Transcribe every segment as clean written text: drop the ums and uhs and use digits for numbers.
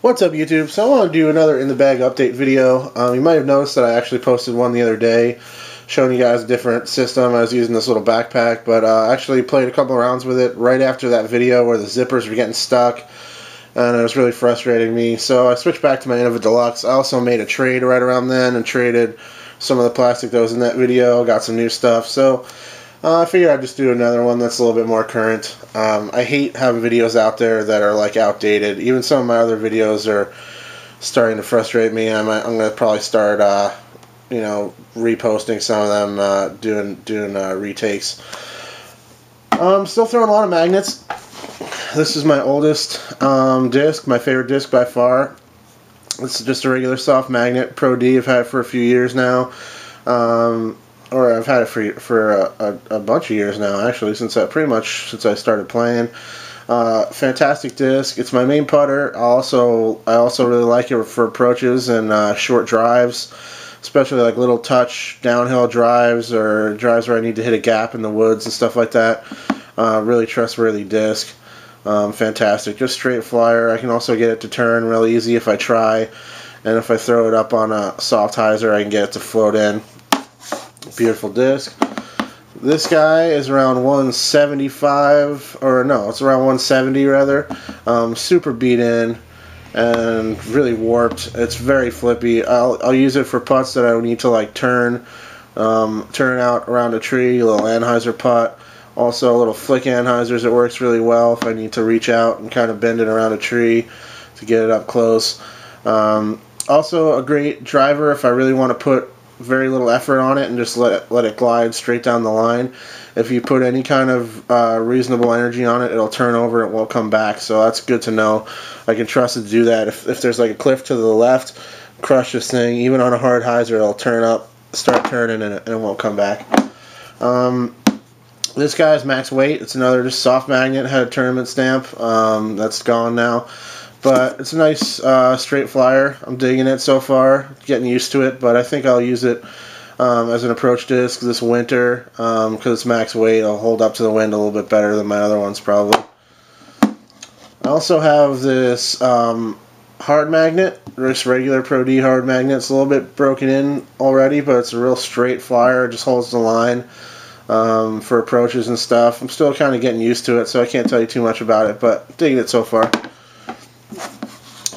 What's up, YouTube? So I want to do another in the bag update video. You might have noticed that I actually posted one the other day showing you guys a different system. I was using this little backpack, but I actually played a couple of rounds with it right after that video where the zippers were getting stuck, and it was really frustrating me. So I switched back to my Innova Deluxe. I also made a trade right around then and traded some of the plastic that was in that video, got some new stuff. So I figured I'd just do another one that's a little bit more current. I hate having videos out there that are like outdated. Even some of my other videos are starting to frustrate me. I'm going to probably start, reposting some of them, doing retakes. Still throwing a lot of magnets. This is my oldest disc, my favorite disc by far. It's just a regular soft magnet, Pro D. I've had it for a few years now. Or I've had it for a bunch of years now, actually, since I started playing. Fantastic disc. It's my main putter. I also really like it for approaches and short drives, especially like little touch downhill drives or drives where I need to hit a gap in the woods and stuff like that. Really trustworthy disc. Fantastic. Just straight flyer. I can also get it to turn real easy if I try, and if I throw it up on a soft hyzer, I can get it to float in. Beautiful disc. This guy is around 175, or no, it's around 170 rather. Super beat in and really warped. It's very flippy. I'll use it for putts that I need to like turn out around a tree, a little Anheuser putt. Also a little flick Anheuser's. It works really well if I need to reach out and kind of bend it around a tree to get it up close. Also a great driver if I really want to put very little effort on it and just let it glide straight down the line. If you put any kind of reasonable energy on it, it'll turn over, it won't come back, so that's good to know. I can trust it to do that. If there's like a cliff to the left, crush this thing. Even on a hard hyzer, it'll turn up, start turning, and it won't come back. This guy's max weight. It's another just soft magnet, had a tournament stamp. That's gone now. But it's a nice straight flyer. I'm digging it so far, getting used to it, but I think I'll use it as an approach disc this winter because it's max weight. It'll hold up to the wind a little bit better than my other ones probably. I also have this hard magnet, this regular Pro D hard magnet. It's a little bit broken in already, but it's a real straight flyer. It just holds the line for approaches and stuff. I'm still kind of getting used to it, so I can't tell you too much about it, but digging it so far.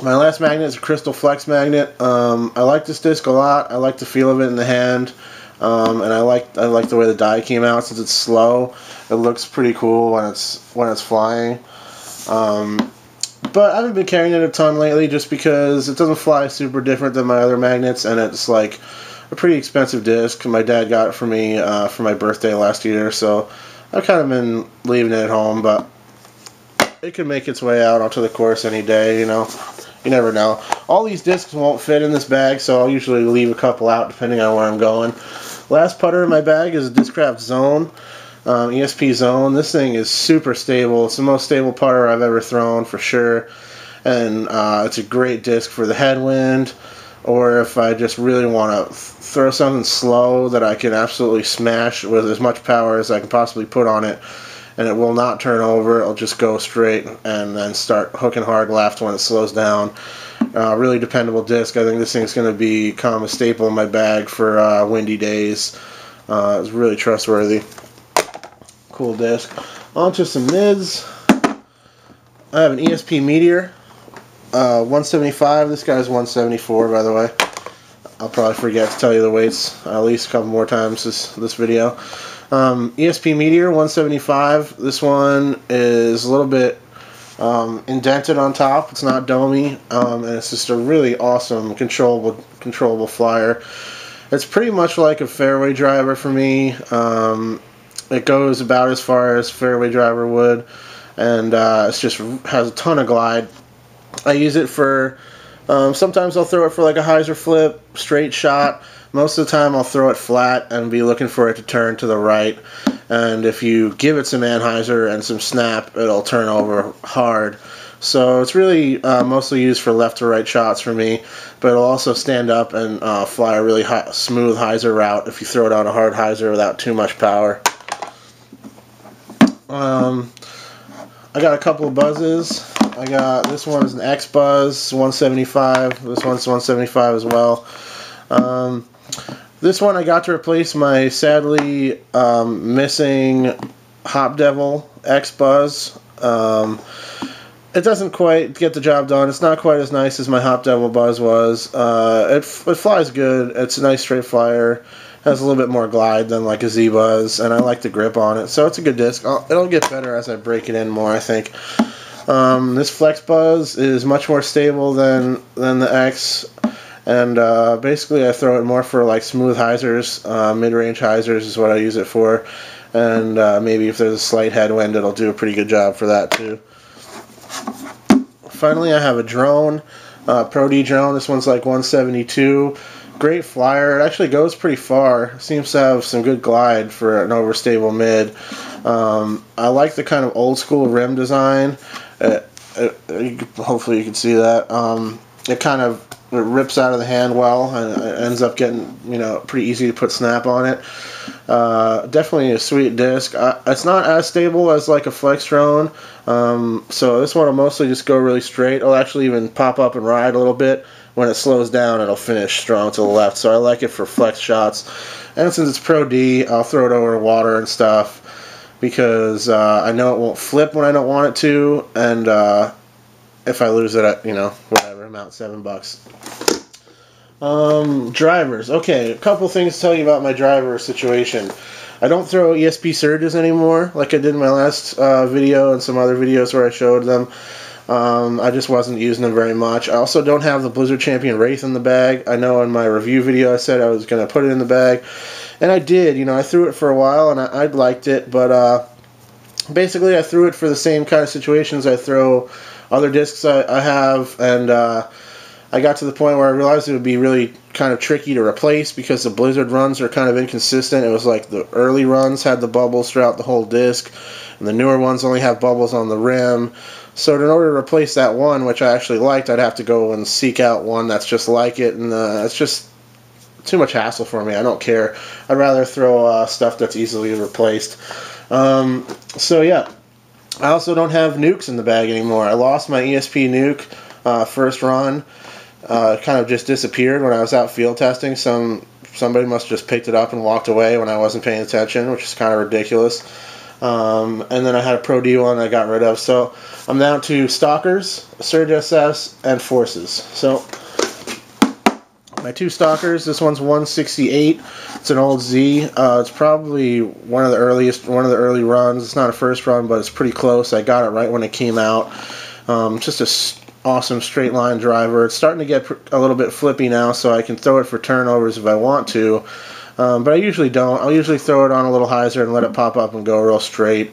My last magnet is a Crystal Flex magnet. I like this disc a lot. I like the feel of it in the hand, and I like the way the die came out. Since it's slow, it looks pretty cool when it's flying. But I haven't been carrying it a ton lately, just because it doesn't fly super different than my other magnets, and it's like a pretty expensive disc. My dad got it for me for my birthday last year, so I've kind of been leaving it at home, but it could make its way out onto the course any day, you know. You never know. All these discs won't fit in this bag, so I'll usually leave a couple out depending on where I'm going. Last putter in my bag is a Discraft Zone, ESP Zone. This thing is super stable. It's the most stable putter I've ever thrown for sure, and it's a great disc for the headwind, or if I just really want to throw something slow that I can absolutely smash with as much power as I can possibly put on it, and it will not turn over. It'll just go straight and then start hooking hard left when it slows down. Really dependable disc. I think this thing's going to become a staple in my bag for windy days. It's really trustworthy. Cool disc. On to some mids. I have an ESP Meteor, 175. This guy's 174, by the way. I'll probably forget to tell you the weights at least a couple more times this video. ESP Meteor 175. This one is a little bit indented on top. It's not domey, and it's just a really awesome controllable flyer. It's pretty much like a fairway driver for me. It goes about as far as fairway driver would, and it just has a ton of glide. I use it for sometimes I'll throw it for like a hyzer flip, straight shot. Most of the time I'll throw it flat and be looking for it to turn to the right, and if you give it some Anheuser and some snap, it'll turn over hard. So it's really mostly used for left to right shots for me, but it'll also stand up and fly a really smooth hyzer route if you throw it on a hard hyzer without too much power. I got a couple of buzzes. I got this one is an X-Buzz 175. This one's 175 as well. This one I got to replace my sadly missing Hop Devil X-Buzz. It doesn't quite get the job done. It's not quite as nice as my Hop Devil Buzz was. It flies good. It's a nice straight flyer. Has a little bit more glide than like a Z-Buzz, and I like the grip on it. So it's a good disc. It'll get better as I break it in more, I think. This Flex Buzz is much more stable than the X, and basically I throw it more for like smooth hyzers, mid-range hyzers is what I use it for, and maybe if there's a slight headwind, it'll do a pretty good job for that too. Finally, I have a drone, Pro D drone. This one's like 172. Great flyer. It actually goes pretty far. Seems to have some good glide for an overstable mid. I like the kind of old school rim design. Hopefully you can see that. It kind of rips out of the hand well, and it ends up getting, you know, pretty easy to put snap on it. Definitely a sweet disc. It's not as stable as like a Flex drone, so this one will mostly just go really straight. It'll actually even pop up and ride a little bit. When it slows down, it'll finish strong to the left, so I like it for flex shots. And since it's Pro D, I'll throw it over water and stuff because I know it won't flip when I don't want it to, and if I lose it, you know, whatever, I'm out $7. Drivers. Okay, a couple things to tell you about my driver situation. I don't throw ESP surges anymore like I did in my last video and some other videos where I showed them. I just wasn't using them very much. I also don't have the Blizzard Champion Wraith in the bag. I know in my review video I said I was going to put it in the bag, and I did. You know, I threw it for a while, and I liked it, but basically I threw it for the same kind of situations I throw other discs I have, and I got to the point where I realized it would be really kind of tricky to replace because the Blizzard runs are kind of inconsistent. It was like the early runs had the bubbles throughout the whole disc, and the newer ones only have bubbles on the rim. So in order to replace that one, which I actually liked, I'd have to go and seek out one that's just like it, and it's just too much hassle for me. I don't care. I'd rather throw stuff that's easily replaced. So yeah, I also don't have nukes in the bag anymore. I lost my ESP nuke first run. It kind of just disappeared when I was out field testing. Somebody must have just picked it up and walked away when I wasn't paying attention, which is kind of ridiculous. And then I had a Pro D one I got rid of. So I'm down to Stalkers, Surge SS, and Forces. So my two Stalkers, this one's 168. It's an old Z. It's probably one of the early runs. It's not a first run, but it's pretty close. I got it right when it came out. Just a awesome straight line driver. It's starting to get a little bit flippy now, so I can throw it for turnovers if I want to. But I usually don't. I'll usually throw it on a little hyzer and let it pop up and go real straight,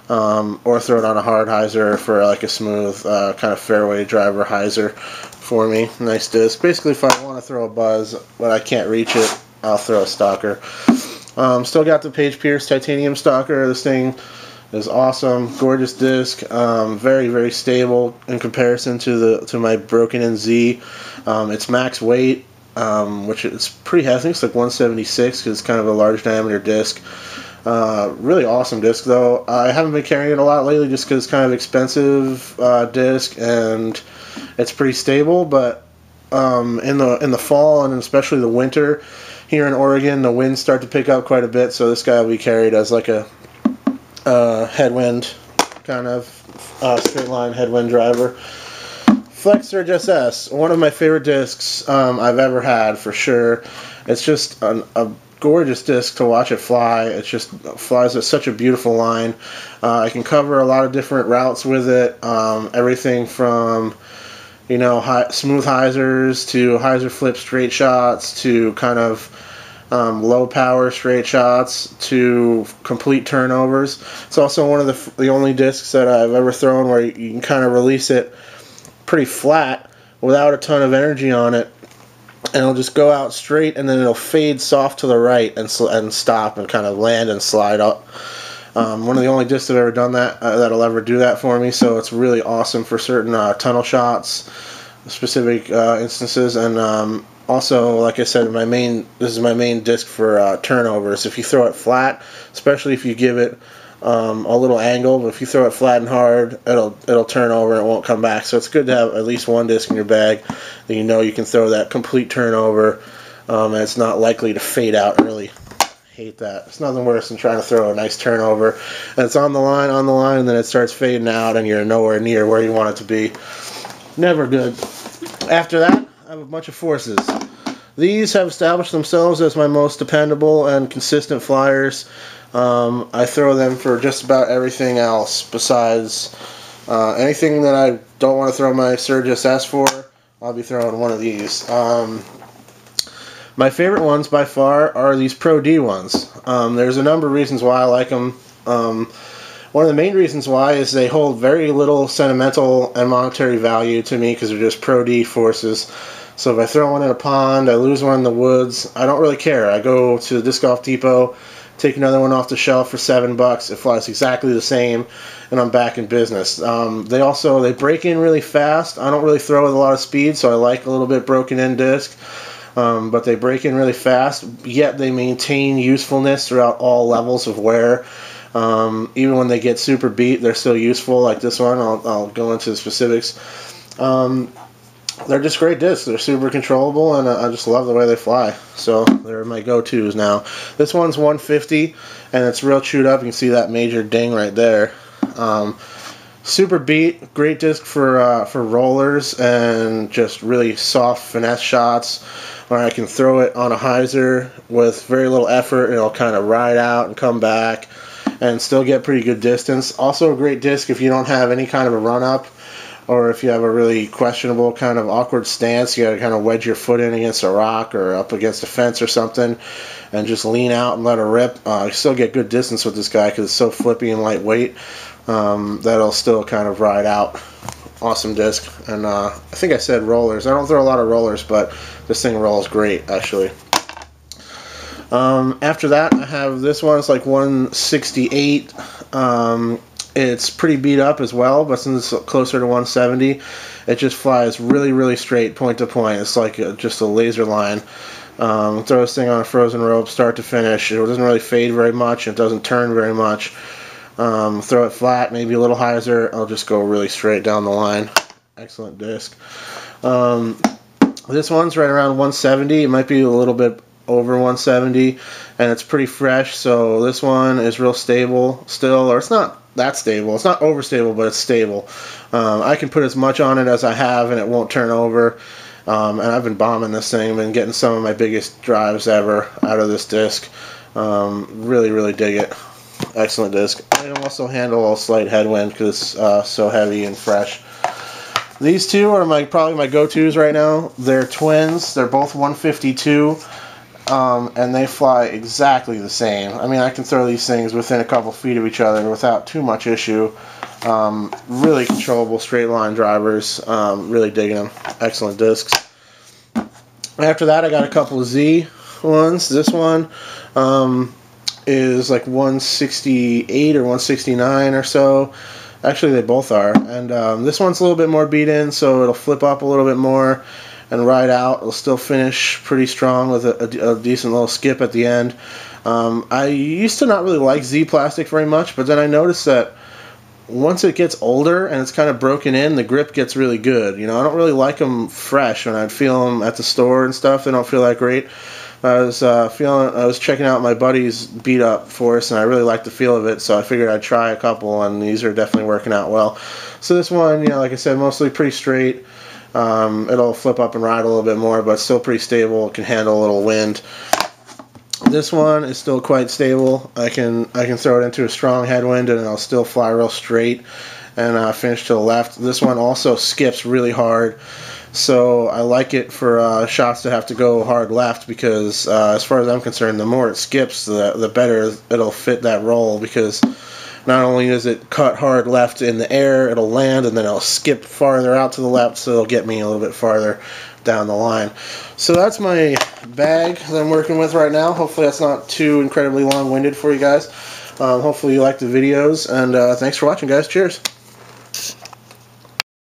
or throw it on a hard hyzer for like a smooth kind of fairway driver hyzer for me. Nice disc. Basically, if I want to throw a buzz but I can't reach it, I'll throw a Stalker. Still got the Paige Pierce Titanium Stalker. This thing is awesome, gorgeous disc, very, very stable in comparison to my broken in Z. It's max weight, which is pretty heavy. It's like 176 because it's kind of a large diameter disc. Really awesome disc though. I haven't been carrying it a lot lately just because it's kind of expensive disc and it's pretty stable. But in the fall and especially the winter here in Oregon, the winds start to pick up quite a bit. So this guy will be carried as like a headwind kind of straight line headwind driver. Flex Surge SS, one of my favorite discs I've ever had for sure. It's just a gorgeous disc to watch it fly. It just flies at such a beautiful line. I can cover a lot of different routes with it. Everything from, you know, smooth hyzers to hyzer flip straight shots to kind of low power straight shots to complete turnovers. It's also one of the only discs that I've ever thrown where you can kind of release it pretty flat without a ton of energy on it, and it'll just go out straight and then it'll fade soft to the right and stop and kind of land and slide up. One of the only discs I've ever done that'll ever do that for me, so it's really awesome for certain tunnel shots, specific instances, and also, like I said, this is my main disc for turnovers. If you throw it flat, especially if you give it a little angle, but if you throw it flat and hard, it'll turn over and it won't come back. So it's good to have at least one disc in your bag that you know you can throw that complete turnover, and it's not likely to fade out early. Hate that. It's nothing worse than trying to throw a nice turnover and it's on the line, and then it starts fading out and you're nowhere near where you want it to be. Never good. After that, I have a bunch of Forces. These have established themselves as my most dependable and consistent flyers. I throw them for just about everything else besides anything that I don't want to throw my Surge SS for. I'll be throwing one of these. My favorite ones by far are these Pro D ones. There's a number of reasons why I like them. One of the main reasons why is they hold very little sentimental and monetary value to me because they're just Pro D Forces. So if I throw one in a pond, I lose one in the woods, I don't really care. I go to the Disc Golf Depot, take another one off the shelf for $7. It flies exactly the same, and I'm back in business. They break in really fast. I don't really throw with a lot of speed, so I like a little bit broken in disc. But they break in really fast, yet they maintain usefulness throughout all levels of wear. Even when they get super beat, they're still useful, like this one. I'll go into the specifics. They're just great discs. They're super controllable, and I just love the way they fly. So they're my go-tos now. This one's 150, and it's real chewed up. You can see that major ding right there. Super beat, great disc for rollers and just really soft finesse shots where I can throw it on a hyzer with very little effort and it'll kind of ride out and come back and still get pretty good distance. Also a great disc if you don't have any kind of a run-up or if you have a really questionable kind of awkward stance. You got to kind of wedge your foot in against a rock or up against a fence or something and just lean out and let it rip. You still get good distance with this guy because it's so flippy and lightweight. That'll still kind of ride out. Awesome disc. And I think I said rollers. I don't throw a lot of rollers, but this thing rolls great actually. After that I have this one. It's like 168. It's pretty beat up as well, but since it's closer to 170, it just flies really straight point to point. It's like just a laser line. Throw this thing on a frozen rope start to finish. It doesn't really fade very much. It doesn't turn very much. Throw it flat, maybe a little hyzer, I'll just go really straight down the line. Excellent disc. This one's right around 170. It might be a little bit over 170, and it's pretty fresh, so this one is real stable still, or it's not that stable. It's not overstable, but it's stable. I can put as much on it as I have, and it won't turn over. And I've been bombing this thing. I've been getting some of my biggest drives ever out of this disc. Really dig it. Excellent disc. I can also handle a slight headwind because it's so heavy and fresh. These two are probably my go-tos right now. They're twins. They're both 152, and they fly exactly the same. I mean, I can throw these things within a couple feet of each other without too much issue. Really controllable straight line drivers. Really digging them. Excellent discs. After that, I got a couple of Z ones. This one is like 168 or 169 or so. Actually, they both are. And this one's a little bit more beat in, so it'll flip up a little bit more and ride out. It'll still finish pretty strong with a decent little skip at the end. I used to not really like Z plastic very much, but then I noticed that once it gets older and it's kind of broken in, the grip gets really good. You know, I don't really like them fresh. When I'd feel them at the store and stuff, they don't feel that great. I was checking out my buddy's beat up Force, and I really liked the feel of it, so I figured I'd try a couple, and these are definitely working out well. So this one, you know, like I said, mostly pretty straight. It'll flip up and ride a little bit more, but still pretty stable. It can handle a little wind. This one is still quite stable. I can throw it into a strong headwind, and it'll still fly real straight and finish to the left. This one also skips really hard. So I like it for shots that have to go hard left because as far as I'm concerned, the more it skips, the better it'll fit that roll, because not only does it cut hard left in the air, it'll land and then it'll skip farther out to the left, so it'll get me a little bit farther down the line. So that's my bag that I'm working with right now. Hopefully that's not too incredibly long-winded for you guys. Hopefully you like the videos, and thanks for watching, guys. Cheers.